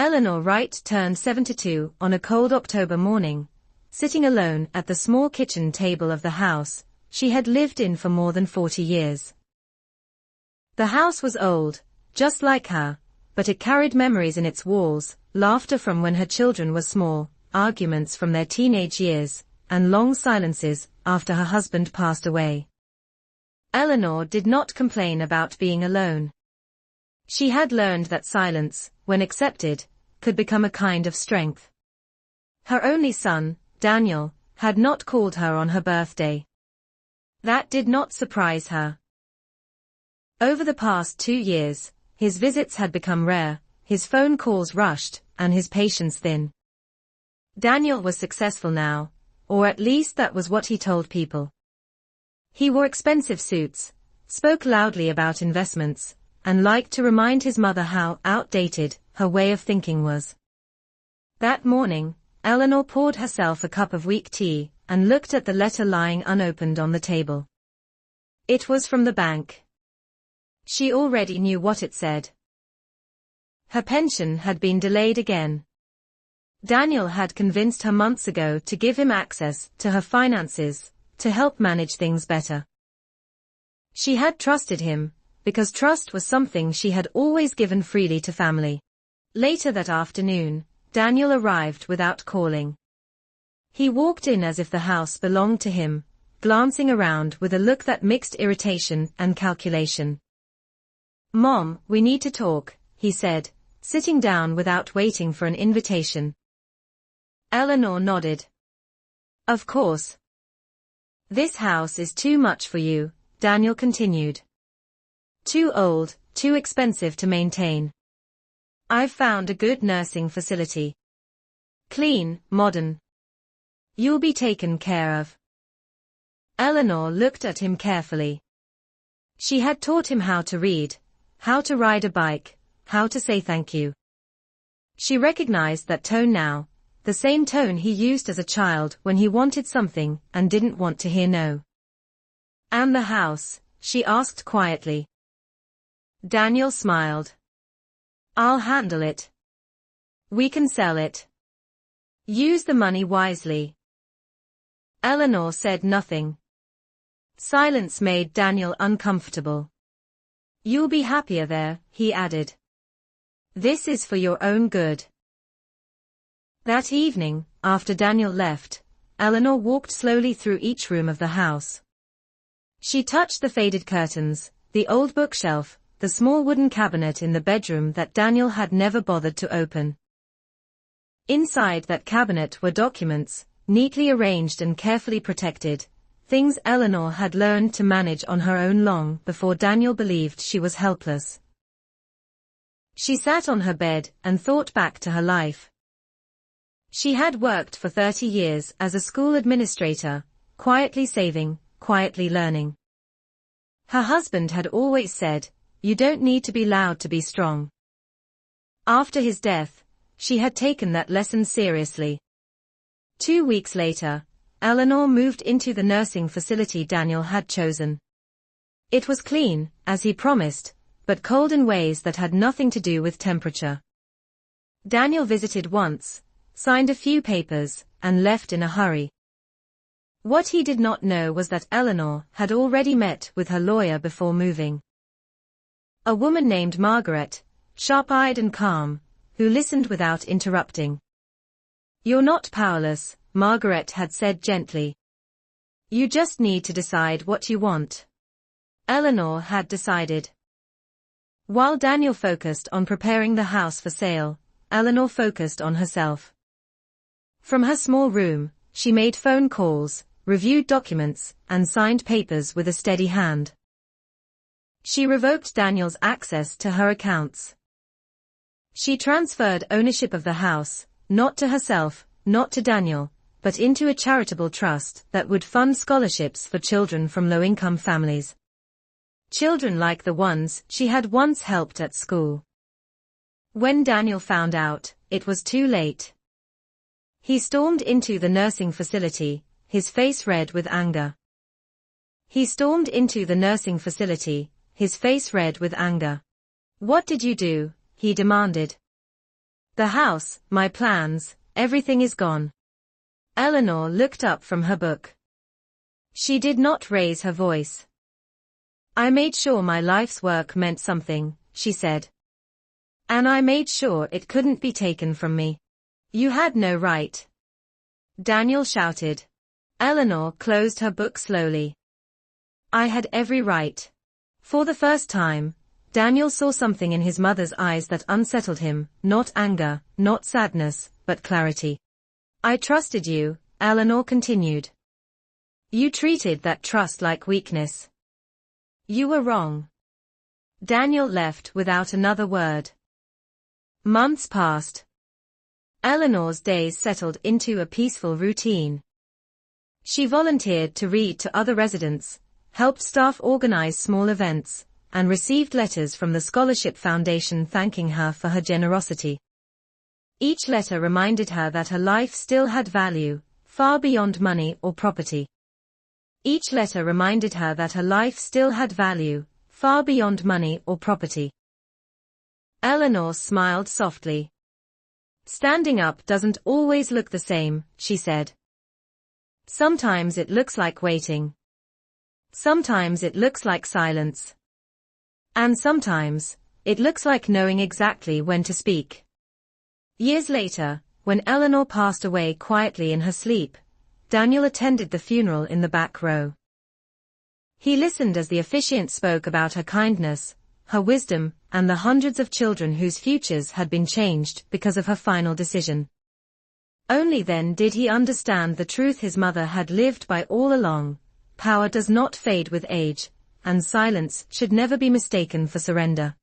Eleanor Wright turned 72 on a cold October morning, sitting alone at the small kitchen table of the house she had lived in for more than 40 years. The house was old, just like her, but it carried memories in its walls, laughter from when her children were small, arguments from their teenage years, and long silences after her husband passed away. Eleanor did not complain about being alone. She had learned that silence, when accepted, could become a kind of strength. Her only son, Daniel, had not called her on her birthday. That did not surprise her. Over the past 2 years, his visits had become rare, his phone calls rushed, and his patience thin. Daniel was successful now, or at least that was what he told people. He wore expensive suits, spoke loudly about investments, and liked to remind his mother how outdated her way of thinking was. That morning, Eleanor poured herself a cup of weak tea and looked at the letter lying unopened on the table. It was from the bank. She already knew what it said. Her pension had been delayed again. Daniel had convinced her months ago to give him access to her finances, to help manage things better. She had trusted him, because trust was something she had always given freely to family. Later that afternoon, Daniel arrived without calling. He walked in as if the house belonged to him, glancing around with a look that mixed irritation and calculation. "Mom, we need to talk," he said, sitting down without waiting for an invitation. Eleanor nodded. "Of course. This house is too much for you," Daniel continued. "Too old, too expensive to maintain. I've found a good nursing facility. Clean, modern. You'll be taken care of." Eleanor looked at him carefully. She had taught him how to read, how to ride a bike, how to say thank you. She recognized that tone now, the same tone he used as a child when he wanted something and didn't want to hear no. "And the house?" she asked quietly. Daniel smiled. "I'll handle it. We can sell it. Use the money wisely." Eleanor said nothing. Silence made Daniel uncomfortable. "You'll be happier there," he added. "This is for your own good." That evening, after Daniel left, Eleanor walked slowly through each room of the house. She touched the faded curtains, the old bookshelf, the small wooden cabinet in the bedroom that Daniel had never bothered to open. Inside that cabinet were documents, neatly arranged and carefully protected, things Eleanor had learned to manage on her own long before Daniel believed she was helpless. She sat on her bed and thought back to her life. She had worked for 30 years as a school administrator, quietly saving, quietly learning. Her husband had always said, "You don't need to be loud to be strong." After his death, she had taken that lesson seriously. 2 weeks later, Eleanor moved into the nursing facility Daniel had chosen. It was clean, as he promised, but cold in ways that had nothing to do with temperature. Daniel visited once, signed a few papers, and left in a hurry. What he did not know was that Eleanor had already met with her lawyer before moving. A woman named Margaret, sharp-eyed and calm, who listened without interrupting. "You're not powerless," Margaret had said gently. "You just need to decide what you want." Eleanor had decided. While Daniel focused on preparing the house for sale, Eleanor focused on herself. From her small room, she made phone calls, reviewed documents, and signed papers with a steady hand. She revoked Daniel's access to her accounts. She transferred ownership of the house, not to herself, not to Daniel, but into a charitable trust that would fund scholarships for children from low-income families. Children like the ones she had once helped at school. When Daniel found out, it was too late. He stormed into the nursing facility, his face red with anger. He stormed into the nursing facility, his face red with anger. "What did you do?" he demanded. The house, my plans, everything is gone. Eleanor looked up from her book. She did not raise her voice. I made sure my life's work meant something, she said. And I made sure it couldn't be taken from me. You had no right. Daniel shouted. Eleanor closed her book slowly. I had every right. For the first time, Daniel saw something in his mother's eyes that unsettled him, not anger, not sadness, but clarity. I trusted you, Eleanor continued. You treated that trust like weakness. You were wrong. Daniel left without another word. Months passed. Eleanor's days settled into a peaceful routine. She volunteered to read to other residents, helped staff organize small events, and received letters from the Scholarship Foundation thanking her for her generosity. Each letter reminded her that her life still had value, far beyond money or property. Each letter reminded her that her life still had value, far beyond money or property. Eleanor smiled softly. Standing up doesn't always look the same, she said. Sometimes it looks like waiting. Sometimes it looks like silence. And sometimes, it looks like knowing exactly when to speak. Years later, when Eleanor passed away quietly in her sleep, Daniel attended the funeral in the back row. He listened as the officiant spoke about her kindness, her wisdom, and the hundreds of children whose futures had been changed because of her final decision. Only then did he understand the truth his mother had lived by all along: power does not fade with age, and silence should never be mistaken for surrender.